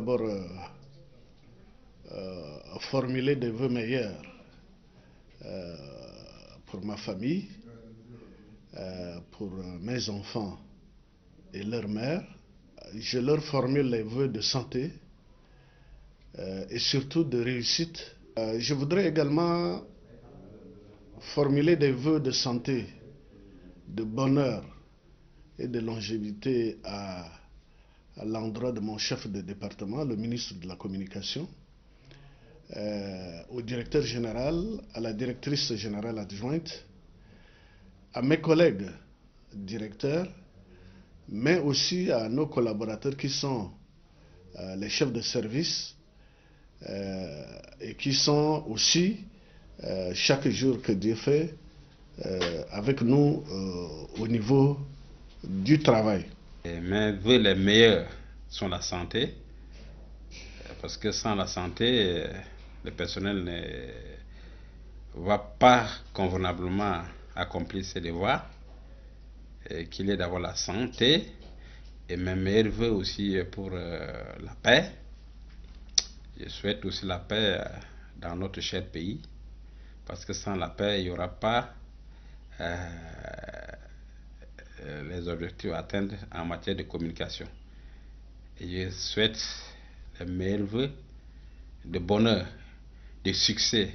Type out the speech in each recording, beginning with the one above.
d'abord formuler des vœux meilleurs euh, pour ma famille, pour mes enfants et leur mère. Je leur formule les vœux de santé et surtout de réussite. Je voudrais également formuler des vœux de santé, de bonheur et de longévité à l'endroit de mon chef de département, le ministre de la Communication, au directeur général, à la directrice générale adjointe, à mes collègues directeurs, mais aussi à nos collaborateurs qui sont les chefs de service et qui sont aussi, chaque jour que Dieu fait, avec nous au niveau du travail. Mes vœux les meilleurs sont la santé, parce que sans la santé, le personnel ne va pas convenablement accomplir ses devoirs, qu'il est d'avoir la santé, et mes meilleurs vœux aussi pour la paix. Je souhaite aussi la paix dans notre cher pays, parce que sans la paix, il n'y aura pas les objectifs à atteindre en matière de communication. Et je souhaite les meilleurs vœux de bonheur, de succès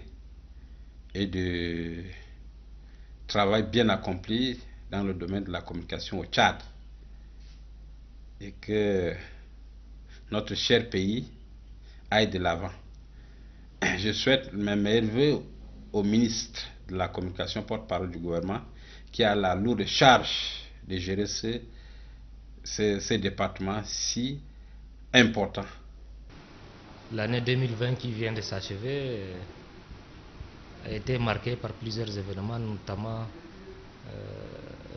et de travail bien accompli dans le domaine de la communication au Tchad. Et que notre cher pays aille de l'avant. Je souhaite mes meilleurs vœux au ministre de la Communication, porte-parole du gouvernement, qui a la lourde charge de gérer ces départements si importants. L'année 2020 qui vient de s'achever a été marquée par plusieurs événements, notamment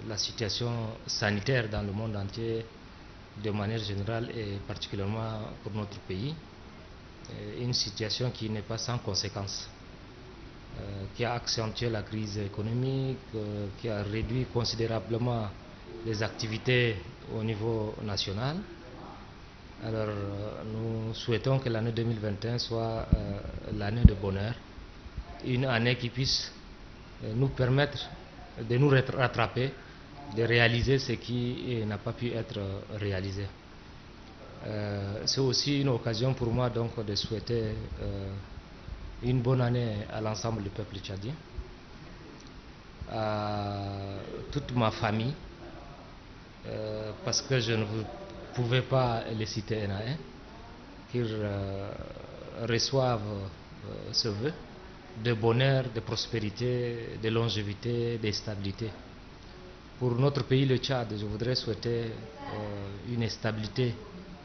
la situation sanitaire dans le monde entier de manière générale et particulièrement pour notre pays. Une situation qui n'est pas sans conséquences, qui a accentué la crise économique, qui a réduit considérablement les activités au niveau national. Alors nous souhaitons que l'année 2021 soit l'année de bonheur, une année qui puisse nous permettre de nous rattraper, de réaliser ce qui n'a pas pu être réalisé. C'est aussi une occasion pour moi donc de souhaiter une bonne année à l'ensemble du peuple tchadien, à toute ma famille, parce que je ne pouvais pas les citer un à un, qu'ils reçoivent ce vœu de bonheur, de prospérité, de longévité, de stabilité. Pour notre pays, le Tchad, je voudrais souhaiter une stabilité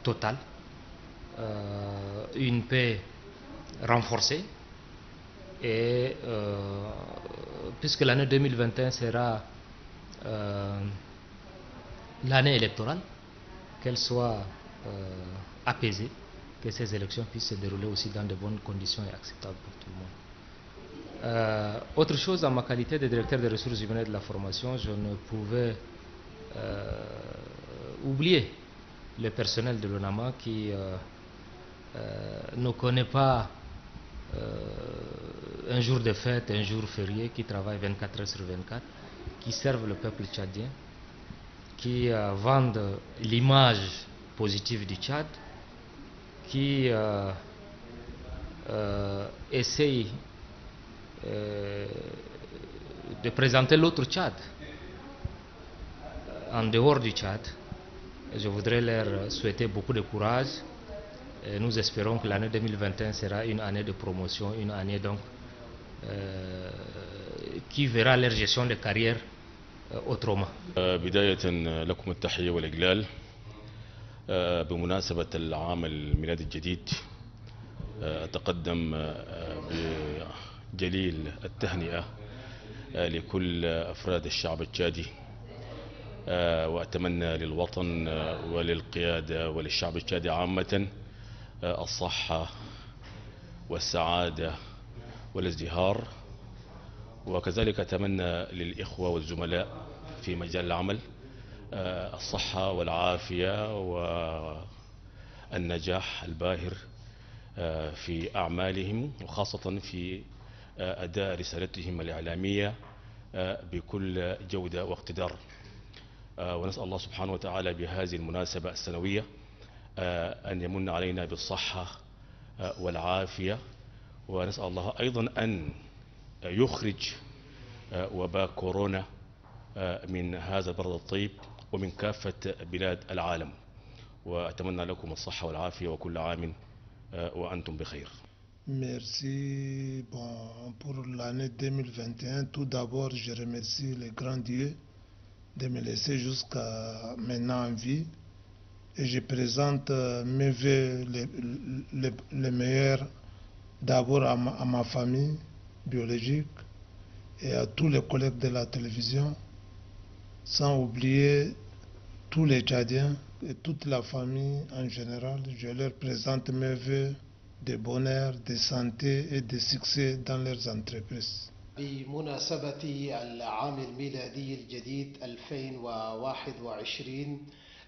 totale, une paix renforcée, et puisque l'année 2021 sera l'année électorale, qu'elle soit apaisée, que ces élections puissent se dérouler aussi dans de bonnes conditions et acceptables pour tout le monde. Autre chose, en ma qualité de directeur des ressources humaines et de la formation, je ne pouvais oublier le personnel de l'ONAMA qui ne connaît pas un jour de fête, un jour férié, qui travaille 24 heures sur 24, qui servent le peuple tchadien, qui vendent l'image positive du Tchad, qui essayent de présenter l'autre Tchad en dehors du Tchad. Je voudrais leur souhaiter beaucoup de courage. Et nous espérons que l'année 2021 sera une année de promotion, une année donc qui verra leur gestion de carrière autrement. بداية لكم التحية والإجلال بمناسبة العام الميلادي الجديد. أتقدم بجليل التهنئة لكل أفراد الشعب التشادي، وأتمنى للوطن وللقيادة وللشعب التشادي عامة الصحة والسعادة والازدهار، وكذلك أتمنى للإخوة والزملاء في مجال العمل الصحة والعافية النجاح الباهر في أعمالهم، وخاصة في أداء رسالتهم الإعلامية بكل جودة واقتدار. ونسأل الله سبحانه وتعالى بهذه المناسبة السنوية أن يمن علينا بالصحة والعافية، ونسأل الله أيضا أن يخرج وباء كورونا من هذا البلد الطيب ومن كافة بلاد العالم، وأتمنى لكم الصحة والعافية وكل عام وأنتم بخير. Merci. Bon, pour l'année 2021, tout d'abord, je remercie le grand Dieu de me laisser jusqu'à maintenant en vie. Et je présente mes vœux les meilleurs d'abord à ma famille biologique et à tous les collègues de la télévision, sans oublier tous les Tchadiens et toute la famille en général. Je leur présente mes vœux de bonheur, de santé et de succès dans leurs entreprises. بمناسبة العام الميلادي الجديد 2021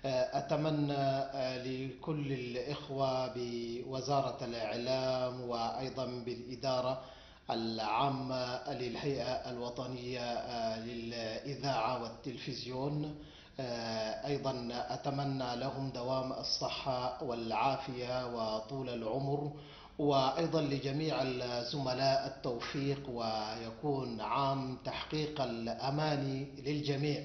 أتمنى لكل الإخوة بوزارة الإعلام وأيضا بالإدارة العامة للهيئة الوطنية للإذاعة والتلفزيون، أيضا أتمنى لهم دوام الصحة والعافية وطول العمر، وأيضا لجميع الزملاء التوفيق، ويكون عام تحقيق الأماني للجميع.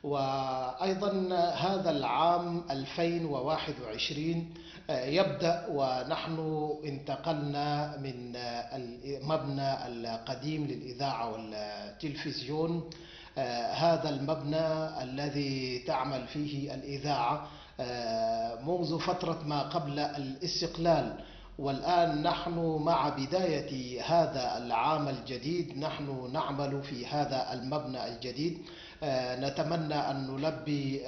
وأيضا هذا العام 2021 يبدأ ونحن انتقلنا من المبنى القديم للإذاعة والتلفزيون، هذا المبنى الذي تعمل فيه الإذاعة منذ فترة ما قبل الاستقلال، والآن نحن مع بداية هذا العام الجديد نحن نعمل في هذا المبنى الجديد. نتمنى أن نلبي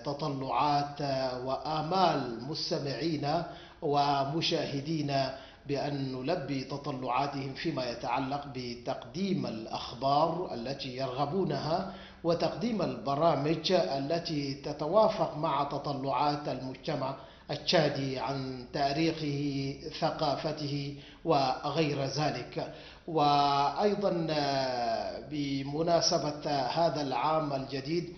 تطلعات وآمال مستمعينا ومشاهدينا، بأن نلبي تطلعاتهم فيما يتعلق بتقديم الأخبار التي يرغبونها وتقديم البرامج التي تتوافق مع تطلعات المجتمع التشادي عن تاريخه، ثقافته وغير ذلك. وأيضا بمناسبة هذا العام الجديد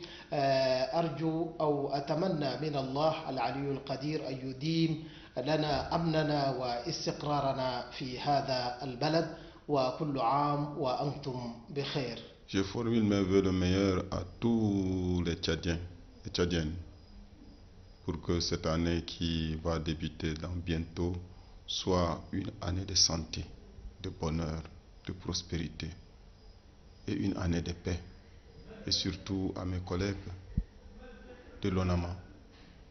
أرجو أو أتمنى من الله العلي القدير أن يديم لنا أمننا واستقرارنا في هذا البلد، وكل عام وأنتم بخير. Je formule mes vœux le meilleur à tous les Tchadiens et Tchadiennes pour que cette année qui va débuter dans bientôt soit une année de santé, de bonheur, de prospérité et une année de paix. Et surtout à mes collègues de l'ONAMA,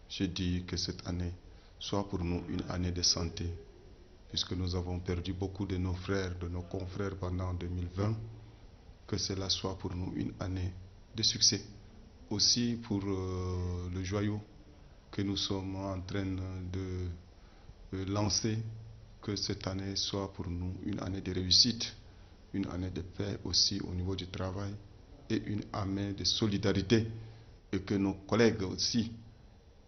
je dis que cette année soit pour nous une année de santé, puisque nous avons perdu beaucoup de nos frères, de nos confrères pendant 2020, que cela soit pour nous une année de succès. Aussi pour le joyau que nous sommes en train de lancer, que cette année soit pour nous une année de réussite, une année de paix aussi au niveau du travail et une année de solidarité, et que nos collègues aussi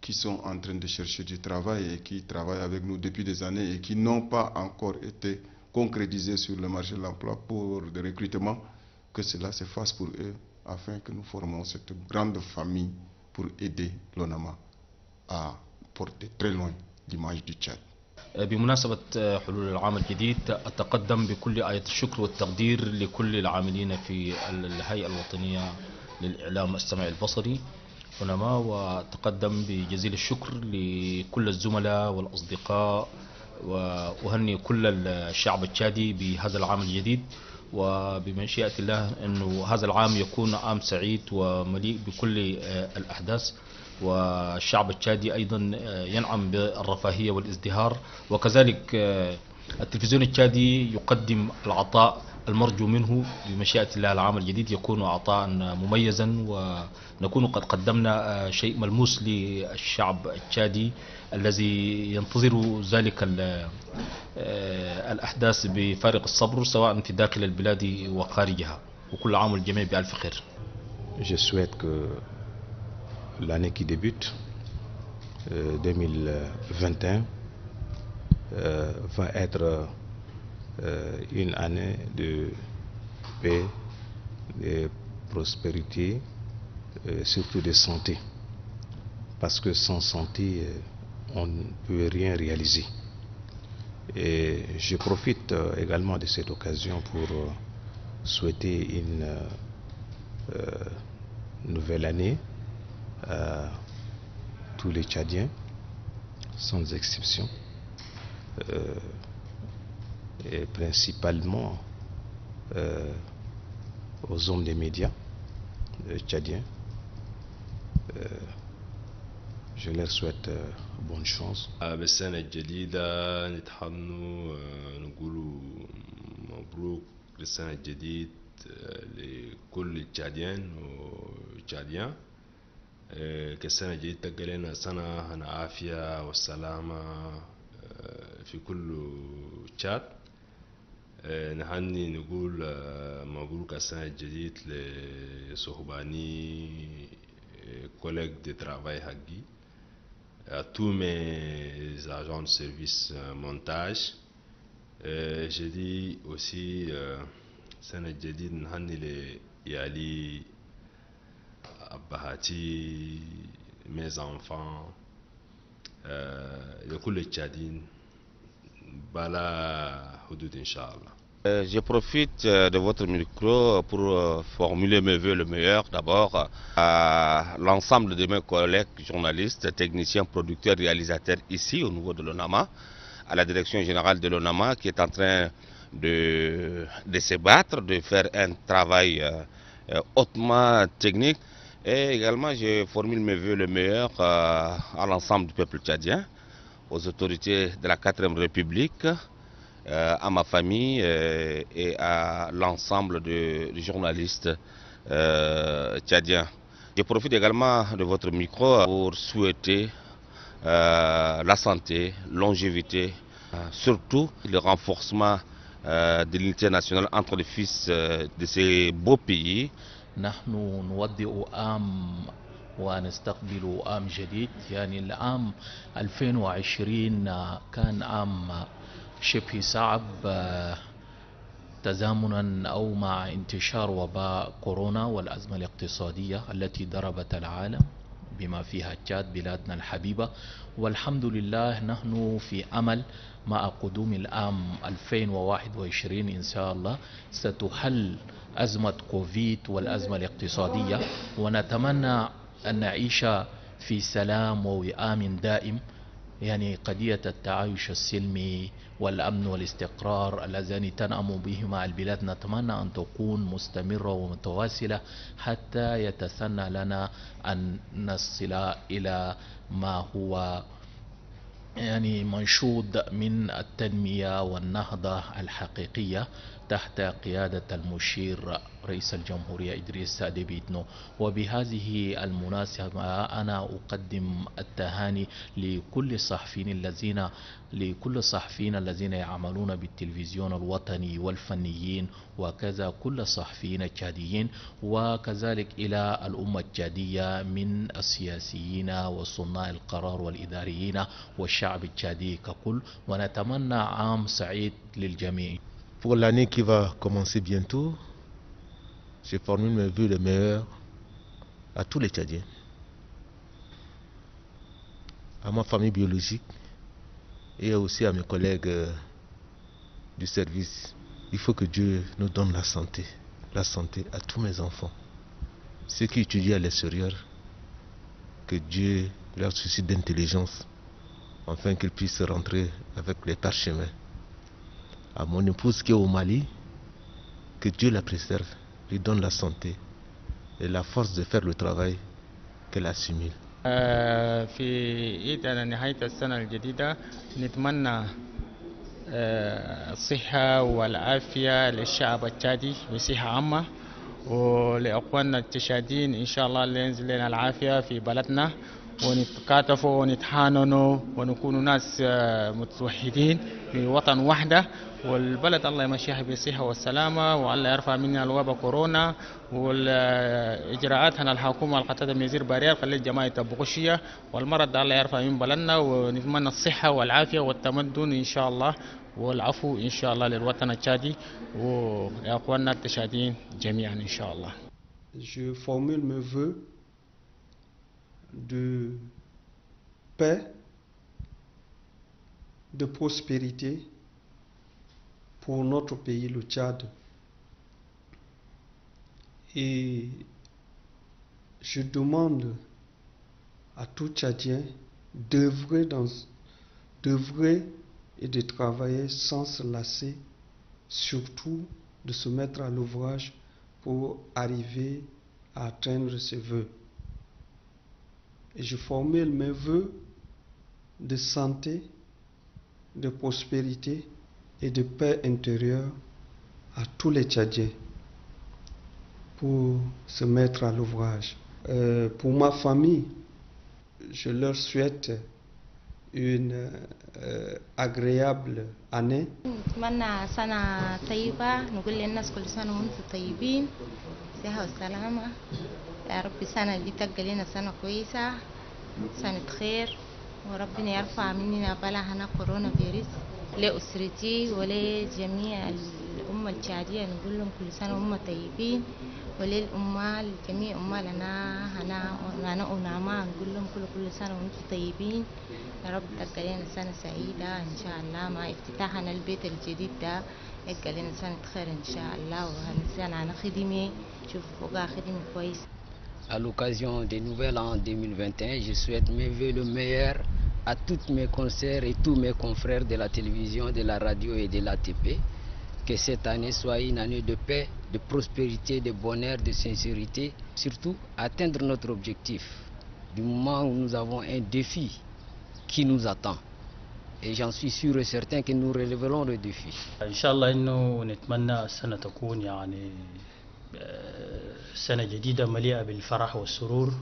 qui sont en train de chercher du travail et qui travaillent avec nous depuis des années et qui n'ont pas encore été concrétisés sur le marché de l'emploi pour des recrutements, que cela se fasse pour eux afin que nous formons cette grande famille pour aider l'ONAMA à porter très loin l'image du Tchad. بمناسبة حلول العام الجديد أتقدم بكل آية الشكر والتقدير لكل العاملين في الهيئة الوطنية للإعلام السمعي البصري هنما، وأتقدم بجزيل الشكر لكل الزملاء والأصدقاء، وأهني كل الشعب التشادي بهذا العام الجديد، وبمشيئة الله أنه هذا العام يكون عام سعيد ومليء بكل الأحداث، والشعب التشادي أيضا ينعم بالرفاهية والازدهار، وكذلك التلفزيون التشادي يقدم العطاء المرجو منه. بمشيئة الله العام الجديد يكون عطاء مميزا، ونكون قد قدمنا شيء ملموس للشعب التشادي الذي ينتظر ذلك الأحداث بفارغ الصبر، سواء في داخل البلاد وخارجها، وكل عام والجميع بألف خير. Je souhaite que l'année qui débute, 2021, va être une année de paix, de prospérité, surtout de santé. Parce que sans santé, on ne peut rien réaliser. Et je profite également de cette occasion pour souhaiter une nouvelle année à tous les Tchadiens, sans exception, et principalement aux hommes des médias tchadiens. Je leur souhaite bonne chance. بالسنة الجديدة نتحنوا نقولوا مبروك للسنة الجديد لكل التشاديين والتشاديان. كالسنة الجديدة تلقى لنا سنة العافية والسلامة في كل تشاد. نهني نقول مبروك السنة الجديد لصهباني collègues de travail حقي, à tous mes agents de service montage. Je dis aussi سنة جديد نهني ليالي أبهاتي, mes enfants, لكل التشادين بلا حدود إن شاء الله. Je profite de votre micro pour formuler mes vœux le meilleur d'abord à l'ensemble de mes collègues journalistes, techniciens, producteurs, réalisateurs ici au niveau de l'ONAMA, à la direction générale de l'ONAMA qui est en train de se battre, de faire un travail hautement technique. Et également je formule mes vœux le meilleur à l'ensemble du peuple tchadien, aux autorités de la 4e République, à ma famille et à l'ensemble des journalistes tchadiens. Je profite également de votre micro pour souhaiter la santé, longévité, surtout le renforcement de l'unité nationale entre les fils de ces beaux pays. نحن نودع عام ونستقبل عام جديد. يعني العام 2020 كان عام شبه صعب تزامنا أو مع انتشار وباء كورونا والأزمة الاقتصادية التي ضربت العالم بما فيها تشاد بلادنا الحبيبة. والحمد لله نحن في أمل مع قدوم العام 2021 إن شاء الله ستحل أزمة كوفيد والأزمة الاقتصادية, ونتمنى أن نعيش في سلام ووئام دائم. يعني قضية التعايش السلمي والأمن والاستقرار اللذان تنعم بهما البلاد نتمنى أن تكون مستمرة ومتواصلة حتى يتسنى لنا أن نصل إلى ما هو يعني منشود من التنمية والنهضة الحقيقية تحت قيادة المشير رئيس الجمهورية إدريس ديبي إتنو. وبهذه المناسبة أنا أقدم التهاني لكل الصحفيين الذين يعملون بالتلفزيون الوطني والفنيين, وكذا كل الصحفيين التشاديين, وكذلك إلى الأمة التشادية من السياسيين وصناع القرار والإداريين والشعب التشادي ككل, ونتمنى عام سعيد للجميع. Pour l'année qui va commencer bientôt, je formule mes vœux les meilleurs à tous les Tchadiens, à ma famille biologique et aussi à mes collègues du service. Il faut que Dieu nous donne la santé à tous mes enfants. Ceux qui étudient à l'extérieur, que Dieu leur suscite d'intelligence, afin qu'ils puissent rentrer avec les parchemins. À mon épouse qui est au Mali, que Dieu la préserve, lui donne la santé et la force de faire le travail qu'elle assimile. في عيد نهاية السنة الجديدة نتمنى الصحة والعافية للشعب التشادي بصحة عامة, ولأخواننا التشاديين إن شاء الله اللي ينزل لنا العافية في بلدنا, ونتكاتفوا ونتحاننوا ونكونوا ناس متوحدين في وطن واحدة, والبلد الله يمشيها بالصحة والسلامة، والله يرفع منا الوباء كورونا، والإجراءات هنا الحكومة القتادة ميزير بارير خلي الجماعة يتبقوا شيء، والمرض ده الله يرفع من بلدنا، ونتمنى الصحة والعافية والتمدن إن شاء الله والعفو إن شاء الله للوطن التشادي وأخواننا التشاديين جميعا إن شاء الله. Je formule mes vœux de paix, de prospérité pour notre pays, le Tchad. Et je demande à tout Tchadien d'œuvrer et de travailler sans se lasser, surtout de se mettre à l'ouvrage pour arriver à atteindre ses vœux. Et je formule mes vœux de santé, de prospérité et de paix intérieure à tous les Tchadiens pour se mettre à l'ouvrage. Pour ma famille, je leur souhaite une agréable année. نتمنى سنة طيبة، نقول للناس كل سنة وانتم طيبين، صحة والسلامة يا رب. سنة دي تبقى لنا سنة كويسة، سنة خير، وربنا يرفع مننا بلاء كورونا فيروس لأسرتي ولجميع الأمة التشادية. نقول لهم كل سنة وهم طيبين، وللأمة لجميع أمالنا هنا ونعمة، نقول لهم كل سنة وانتم طيبين يا رب. تبقى لنا سنة سعيدة إن شاء الله، مع افتتاحنا البيت الجديد ده يبقى لنا سنة خير إن شاء الله، وهنسأل عن خدمة شوف فوقها خدمة كويس. À l'occasion du nouvel an 2021, je souhaite mes vœux le meilleur à tous mes consoeurs et tous mes confrères de la télévision, de la radio et de l'ATP. Que cette année soit une année de paix, de prospérité, de bonheur, de sincérité. Surtout, atteindre notre objectif. Du moment où nous avons un défi qui nous attend. Et j'en suis sûr et certain que nous relèverons le défi. Inch'Allah, nous نتمنى السنة تكون يعني سنة جديدة مليئة بالفرح والسرور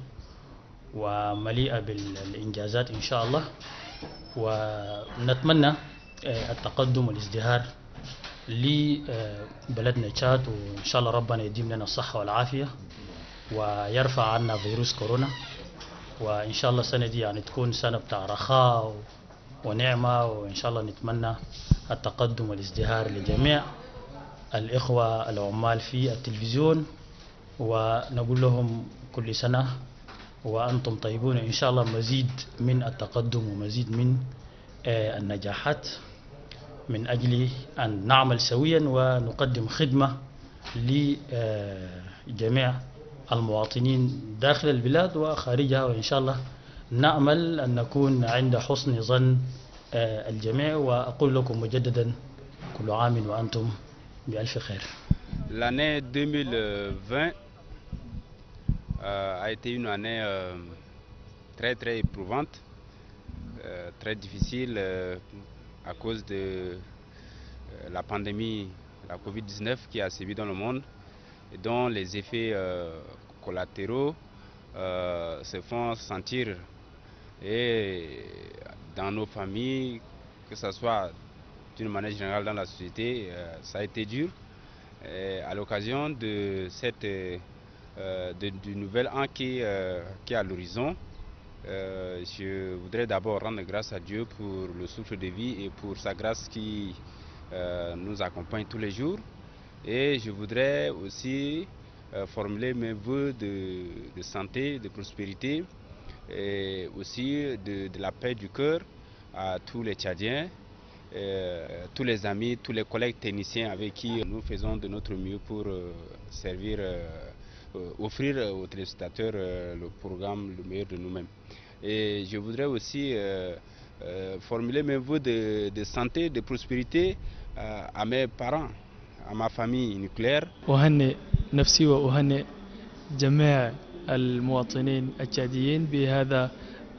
ومليئة بالإنجازات إن شاء الله، ونتمنى التقدم والازدهار لبلدنا تشاد، وإن شاء الله ربنا يديم لنا الصحة والعافية ويرفع عنا فيروس كورونا، وإن شاء الله السنة دي يعني تكون سنة بتاع رخاء ونعمة، وإن شاء الله نتمنى التقدم والازدهار لجميع الإخوة العمال في التلفزيون، ونقول لهم كل سنة وأنتم طيبون إن شاء الله. مزيد من التقدم ومزيد من النجاحات من أجل أن نعمل سويا ونقدم خدمة لجميع المواطنين داخل البلاد وخارجها، وإن شاء الله نأمل أن نكون عند حسن ظن الجميع. وأقول لكم مجددا كل عام وأنتم بألف خير. L'année 2020 a été une année très très éprouvante, très difficile à cause de la pandémie, la Covid-19 qui a sévi dans le monde et dont les effets collatéraux se font sentir et dans nos familles, que ce soit d'une manière générale dans la société, ça a été dur. Et à l'occasion de du nouvel an qui est à l'horizon, je voudrais d'abord rendre grâce à Dieu pour le souffle de vie et pour sa grâce qui nous accompagne tous les jours. Et je voudrais aussi formuler mes vœux de santé, de prospérité et aussi de la paix du cœur à tous les Tchadiens, tous les amis, tous les collègues techniciens avec qui nous faisons de notre mieux pour servir, offrir aux téléspectateurs le programme le meilleur de nous-mêmes. Et je voudrais aussi formuler mes vœux de santé, de prospérité à mes parents, à ma famille nucléaire. أهنئ نفسي وأهنئ جميع المواطنين التشاديين بهذا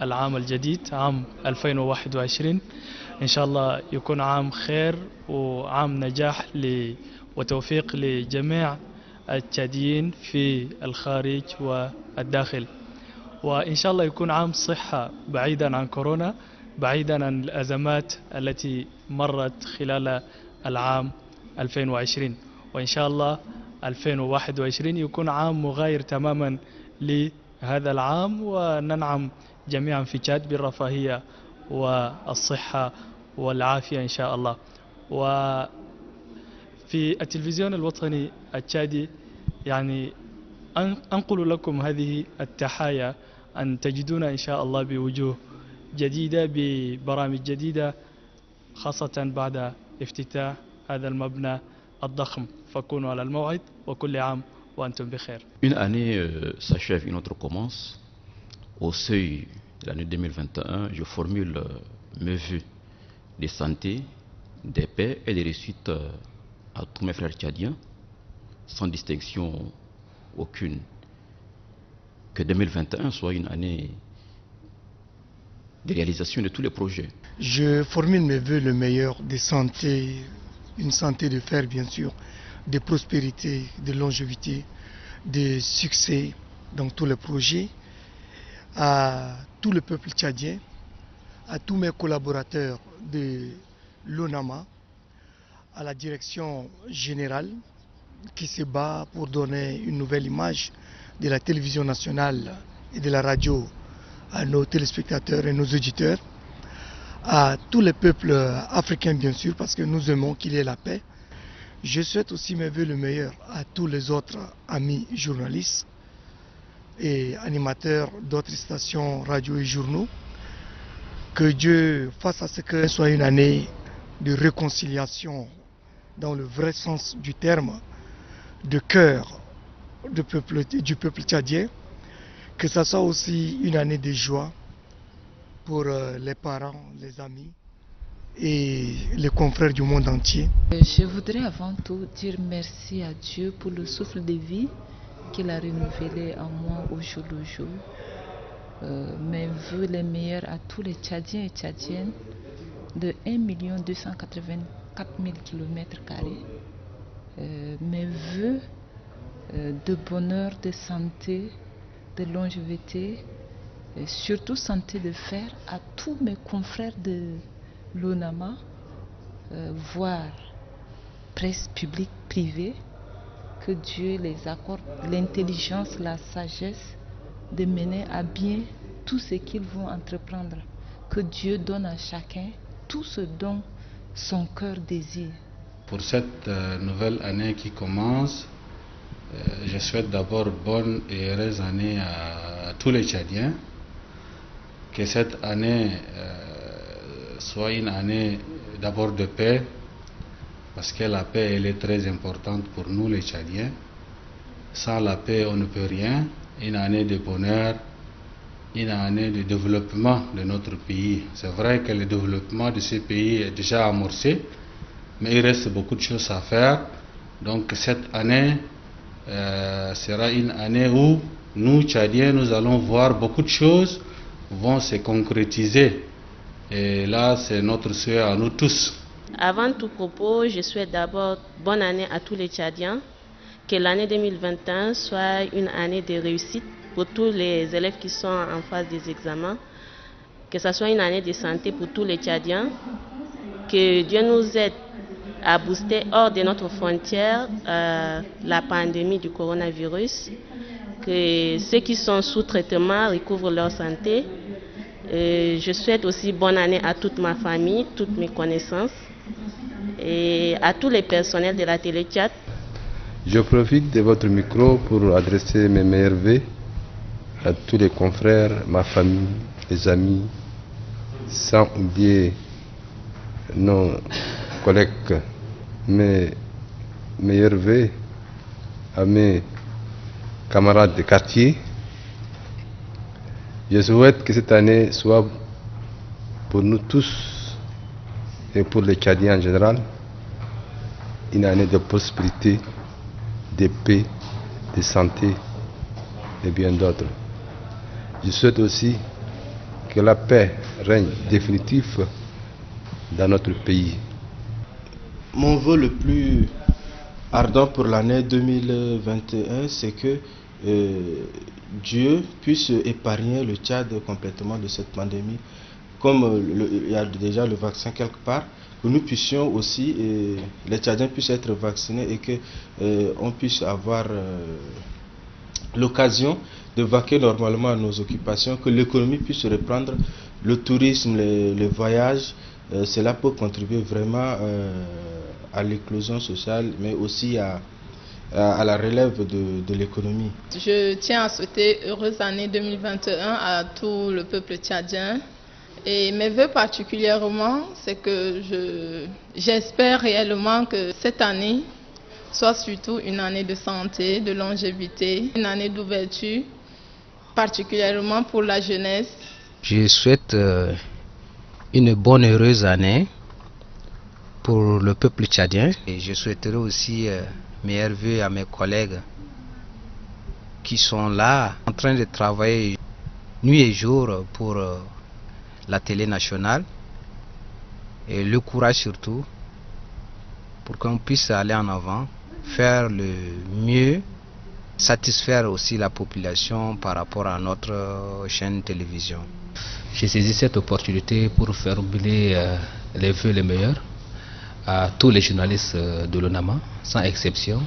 العام الجديد، عام 2021. إن شاء الله يكون عام خير وعام نجاح وتوفيق لجميع التشاديين في الخارج والداخل، وإن شاء الله يكون عام صحة بعيدا عن كورونا، بعيدا عن الأزمات التي مرت خلال العام 2020 وإن شاء الله 2021 يكون عام مغاير تماما لهذا العام وننعم جميعا في تشاد بالرفاهية والصحة والعافية إن شاء الله. وفي التلفزيون الوطني التشادي يعني أنقل لكم هذه التحايا أن تجدون إن شاء الله بوجوه جديدة ببرامج جديدة خاصة بعد افتتاح هذا المبنى الضخم فكونوا على الموعد وكل عام وأنتم بخير. Une année s'achève, une autre commence. Au seuil de l'année 2021, je formule mes vœux de santé, de paix et de réussite à tous mes frères tchadiens, sans distinction aucune. Que 2021 soit une année de réalisation de tous les projets. Je formule mes vœux le meilleur de santé, une santé de fer bien sûr, de prospérité, de longévité, de succès dans tous les projets, à tout le peuple tchadien, à tous mes collaborateurs de l'ONAMA, à la direction générale qui se bat pour donner une nouvelle image de la télévision nationale et de la radio à nos téléspectateurs et nos auditeurs, à tous les peuples africains bien sûr parce que nous aimons qu'il y ait la paix. Je souhaite aussi mes vœux le meilleur à tous les autres amis journalistes et animateurs d'autres stations radio et journaux. Que Dieu fasse à ce que ce soit une année de réconciliation dans le vrai sens du terme, de cœur du peuple tchadien, que ce soit aussi une année de joie pour les parents, les amis et les confrères du monde entier. Je voudrais avant tout dire merci à Dieu pour le souffle de vie qu'il a renouvelé en moi au jour le jour. Mes vœux les meilleurs à tous les Tchadiens et Tchadiennes de 1 284 000 km². Mes vœux de bonheur, de santé, de longévité, et surtout santé de fer à tous mes confrères de l'ONAMA, voire presse publique, privée, que Dieu les accorde l'intelligence, la sagesse de mener à bien tout ce qu'ils vont entreprendre. Que Dieu donne à chacun tout ce dont son cœur désire. Pour cette nouvelle année qui commence, je souhaite d'abord bonne et heureuse année à tous les Tchadiens. Que cette année soit une année d'abord de paix, parce que la paix elle est très importante pour nous les Tchadiens. Sans la paix on ne peut rien. Une année de bonheur, une année de développement de notre pays. C'est vrai que le développement de ce pays est déjà amorcé, mais il reste beaucoup de choses à faire. Donc cette année sera une année où nous, Tchadiens, nous allons voir beaucoup de choses vont se concrétiser. Et là, c'est notre souhait à nous tous. Avant tout propos, je souhaite d'abord bonne année à tous les Tchadiens. Que l'année 2021 soit une année de réussite pour tous les élèves qui sont en phase des examens. Que ce soit une année de santé pour tous les Tchadiens. Que Dieu nous aide à booster hors de notre frontière la pandémie du coronavirus. Que ceux qui sont sous traitement recouvrent leur santé. Je souhaite aussi bonne année à toute ma famille, toutes mes connaissances et à tous les personnels de la télé Tchad. Je profite de votre micro pour adresser mes meilleurs vœux à tous les confrères, ma famille, les amis, sans oublier nos collègues. Mes meilleurs vœux à mes camarades de quartier. Je souhaite que cette année soit pour nous tous et pour les Tchadiens en général une année de prospérité, de paix, de santé et bien d'autres. Je souhaite aussi que la paix règne définitive dans notre pays. Mon vœu le plus ardent pour l'année 2021, c'est que Dieu puisse épargner le Tchad complètement de cette pandémie. Comme il y a déjà le vaccin quelque part, nous puissions aussi, les Tchadiens puissent être vaccinés et que on puisse avoir l'occasion de vaquer normalement à nos occupations, que l'économie puisse reprendre, le tourisme, les voyages. Cela peut contribuer vraiment à l'éclosion sociale, mais aussi à la relève de l'économie. Je tiens à souhaiter heureuse année 2021 à tout le peuple tchadien. Et mes vœux particulièrement, c'est que j'espère réellement que cette année soit surtout une année de santé, de longévité, une année d'ouverture, particulièrement pour la jeunesse. Je souhaite une bonne heureuse année pour le peuple tchadien. Et je souhaiterais aussi meilleurs vœux à mes collègues qui sont là en train de travailler nuit et jour pour la télé nationale, et le courage surtout pour qu'on puisse aller en avant, faire le mieux, satisfaire aussi la population par rapport à notre chaîne télévision. J'ai saisi cette opportunité pour faire oublier les vœux les meilleurs à tous les journalistes de l'ONAMA, sans exception,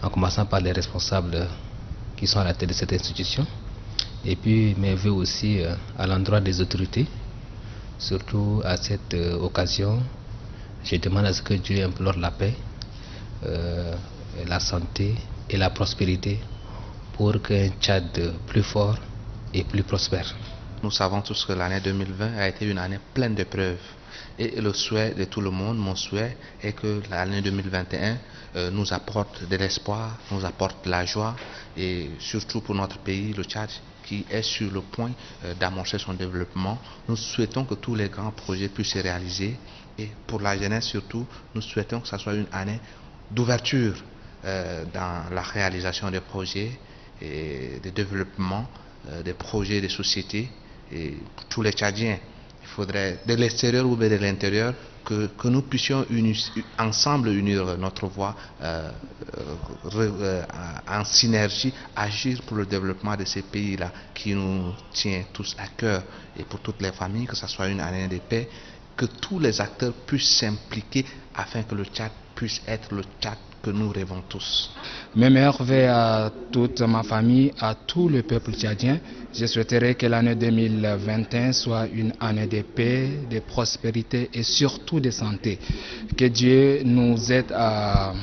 en commençant par les responsables qui sont à la tête de cette institution. Et puis mes vœux aussi à l'endroit des autorités, surtout à cette occasion, je demande à ce que Dieu implore la paix, la santé et la prospérité pour qu'un Tchad plus fort et plus prospère. Nous savons tous que l'année 2020 a été une année pleine d'épreuves. Et le souhait de tout le monde, mon souhait, est que l'année 2021 nous apporte de l'espoir, nous apporte de la joie, et surtout pour notre pays, le Tchad, qui est sur le point d'amorcer son développement. Nous souhaitons que tous les grands projets puissent se réaliser, et pour la jeunesse surtout, nous souhaitons que ce soit une année d'ouverture dans la réalisation des projets et de développement des projets de société, et pour tous les Tchadiens. Il faudrait de l'extérieur ou de l'intérieur que nous puissions ensemble unir notre voix en synergie, agir pour le développement de ces pays-là qui nous tient tous à cœur, et pour toutes les familles, que ce soit une année de paix, que tous les acteurs puissent s'impliquer afin que le Tchad puisse être le Tchad que nous rêvons tous. Mes meilleurs vœux à toute ma famille, à tout le peuple tchadien. Je souhaiterais que l'année 2021 soit une année de paix, de prospérité et surtout de santé. Que Dieu nous aide à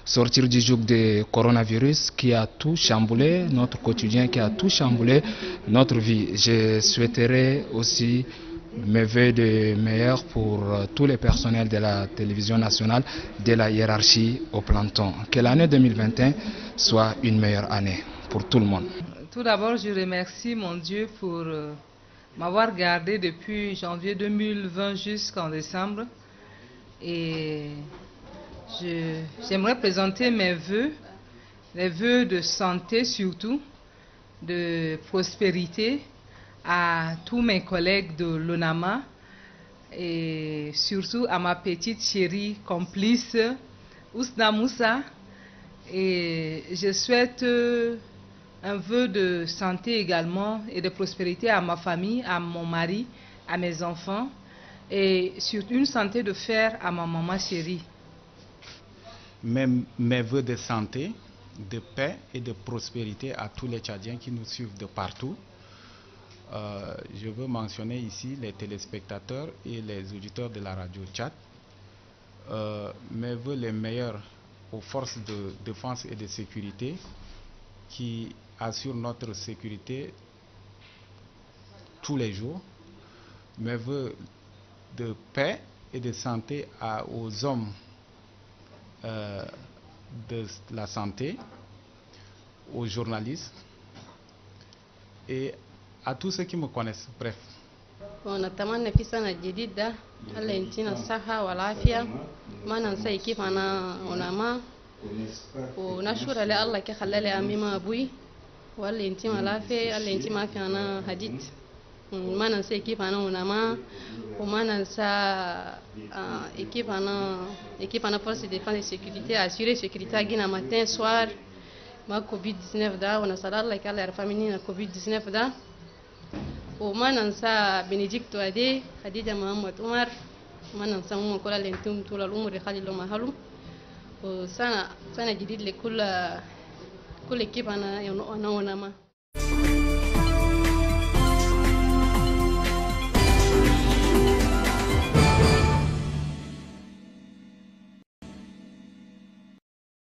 sortir du joug du coronavirus qui a tout chamboulé, notre quotidien, qui a tout chamboulé notre vie. Je souhaiterais aussi mes vœux de meilleurs pour tous les personnels de la télévision nationale, de la hiérarchie au planton. Que l'année 2021 soit une meilleure année pour tout le monde. Tout d'abord, je remercie mon Dieu pour m'avoir gardé depuis janvier 2020 jusqu'en décembre. Et j'aimerais présenter mes vœux, les vœux de santé surtout, de prospérité, à tous mes collègues de l'ONAMA et surtout à ma petite chérie complice Ousna Moussa. Et je souhaite un vœu de santé également et de prospérité à ma famille, à mon mari, à mes enfants, et surtout une santé de fer à ma maman chérie. Mes vœux de santé, de paix et de prospérité à tous les Tchadiens qui nous suivent de partout. Je veux mentionner ici les téléspectateurs et les auditeurs de la radio Tchad. Mes vœux les meilleurs aux forces de défense et de sécurité qui assurent notre sécurité tous les jours. Mes vœux de paix et de santé aux hommes de la santé, aux journalistes et à tous ceux qui me connaissent, bref. ونتمنى في سنة جديدة الله ينتينا الصحة والعافية ما ننسى كيف أنا ونما ونشكر لله كي خلى لي أمي ما أبوي والله ينتيما العافية الله ينتي ما في أنا هديت ما ننسى كيف أنا ونما وما ننسى كيف أنا force de défense et sécurité assurer sécurité أجينا matin soir ما COVID-19 ده ونسأل الله كي الله يرفع مننا COVID-19 ده وما ننسى بنديكتو أدي خديجة محمد عمر ما ننسى كل اللي انتم طول العمر يخلي لهم أهلهم وسنة جديد لكل كيف أنا ونما